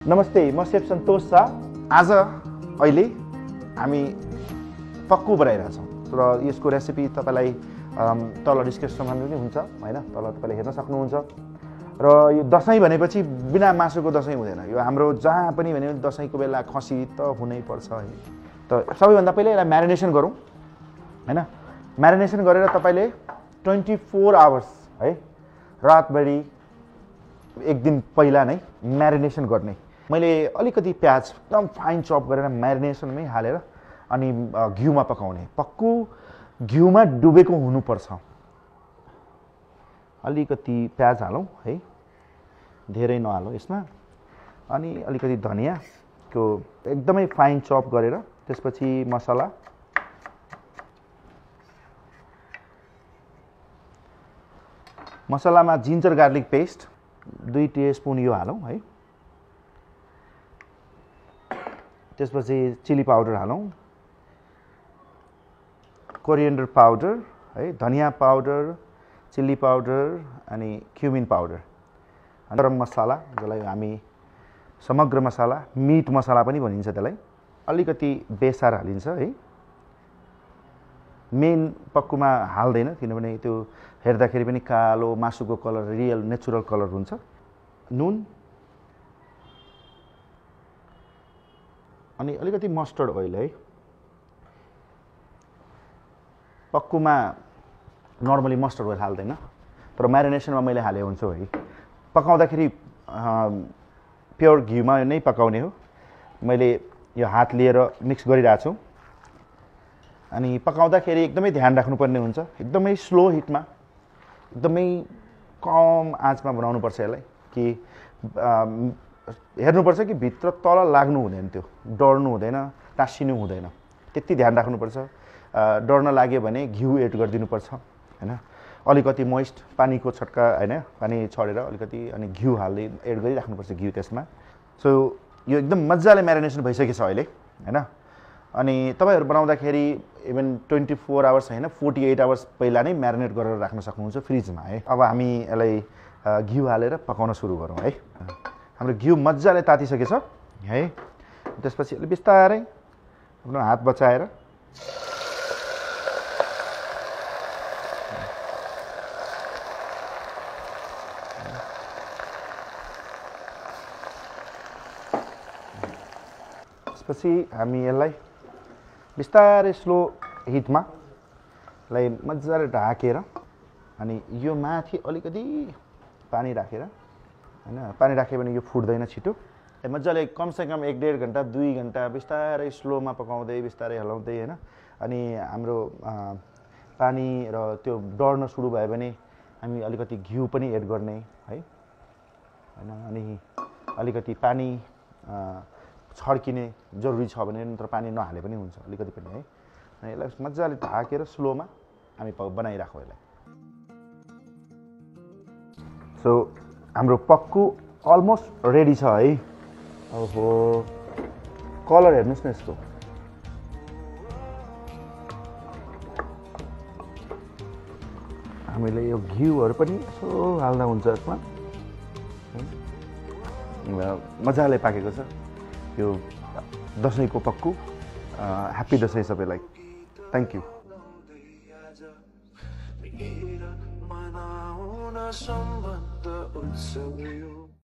नमस्ते, म सेफ सन्तोष छ। आज अहिले हामी पक्कु बनाइरहेछौँ र यसको रेसिपी तपाईलाई तल डिस्क्रिप्सनमा पनि हुन्छ हैन, तल तपाईले हेर्न सक्नुहुन्छ। र यो दशैं भनेपछि बिना मासुको दशैं हुँदैन। यो हाम्रो जहाँ पनि भने दशैंको बेला खसी त हुनै पर्छ है। त सबैभन्दा पहिले यसलाई म्यारिनेसन गरौँ हैन। म्यारिनेसन गरेर तपाईले 24 आवर्स है, रातभरि एक दिन पहिला नै म्यारिनेसन गर्ने। मैले अलिकति प्याज एकदम फाइन चप गरेर म्यारिनेसनमै हालेर अनि घिउमा पकाउने। पक्कु घिउमा डुबेको हुनुपर्छ। अलिकति प्याज हालौँ है, धेरै नहालौँ यसमा। अनि अलिकति धनियाको एकदमै फाइन चप गरेर त्यसपछि मसला, मसलामा जिन्जर गार्लिक पेस्ट 2 टीस्पून यो हालौँ है। त्यसपछि चिली पाउडर हालौँ, कोरिएन्डर पाउडर है, धनिया पाउडर, चिली पाउडर अनि क्युमिन पाउडर, गरम मसला जसलाई हामी समग्र मसला, मिट मसला पनि भनिन्छ त्यसलाई, अलिकति बेसार हालिन्छ है। मेन पक्कुमा हाल्दैन किनभने त्यो हेर्दाखेरि पनि कालो मासुको कलर रियल नेचुरल कलर हुन्छ। नुन अनि अलिकति मस्टर्ड ओइल है। पक्कुमा नर्मली मस्टर्ड ओइल हाल्दैन, तर म्यारिनेसनमा मैले हाले हुन्छु है। पकाउँदाखेरि प्योर घिउमा नै पकाउने हो। मैले यो हात लिएर मिक्स गरिरहेको छु। अनि पकाउँदाखेरि एकदमै ध्यान राख्नुपर्ने हुन्छ। एकदमै स्लो हिटमा, एकदमै कम आँचमा बनाउनुपर्छ यसलाई कि हेर्नुपर्छ कि भित्र तल लाग्नु हुँदैन, त्यो डढ्नु हुँदैन, टाँसिनु हुँदैन, त्यति ध्यान राख्नुपर्छ। डढ्न लाग्यो भने घिउ एड गरिदिनुपर्छ हैन। अलिकति मोइस्ट पानीको छट्का हैन, पानी छरेर अलिकति अनि घिउ हाल्दै एड गरिराख्नुपर्छ घिउ त्यसमा। सो यो एकदम मजाले म्यारिनेसन भइसकेको छ अहिले हैन। अनि तपाईहरु बनाउँदाखेरि इभन 24 आवर्स हैन 48 आवर्स पहिला नै म्यारिनेट गरेर राख्न सक्नुहुन्छ फ्रिजमा है। अब हामी यसलाई घिउ हालेर पकाउन सुरु गरौँ है। हाम्रो घिउ मजाले तातिसकेछ है। त्यसपछि अलि बिस्तारै आफ्नो हात बचाएर त्यसपछि हामी यसलाई बिस्तारै स्लो हिटमा लाई मजाले ढाकेर अनि यो माथि अलिकति पानी राखेर हैन, पानी राख्यो भने यो फुट्दैन छिटो। मजाले कमसेकम 1.5 घण्टा 2 घण्टा बिस्तारै स्लोमा पकाउँदै बिस्तारै हलाउँदै हैन। अनि हाम्रो पानी र त्यो डढ्न सुरु भयो भने हामी अलिकति घिउ पनि एड गर्ने है हैन। अनि अलिकति पानी छड्किने जरुरी छ भने नत्र पानी नहाले पनि हुन्छ, अलिकति पनि है। अनि यसलाई मजाले ढाकेर स्लोमा हामी बनाइराखौँ यसलाई। सो हाम्रो पक्कु अलमोस्ट रेडी छ है। ओहो, कलर हेर्नुस् न यसको। हामीले यो घिउहरू पनि यसो हाल्दा हुन्छ यसमा। मजाले पाकेको छ यो दशैंको पक्कु। ह्याप्पी दशैं सबैलाई। Thank you.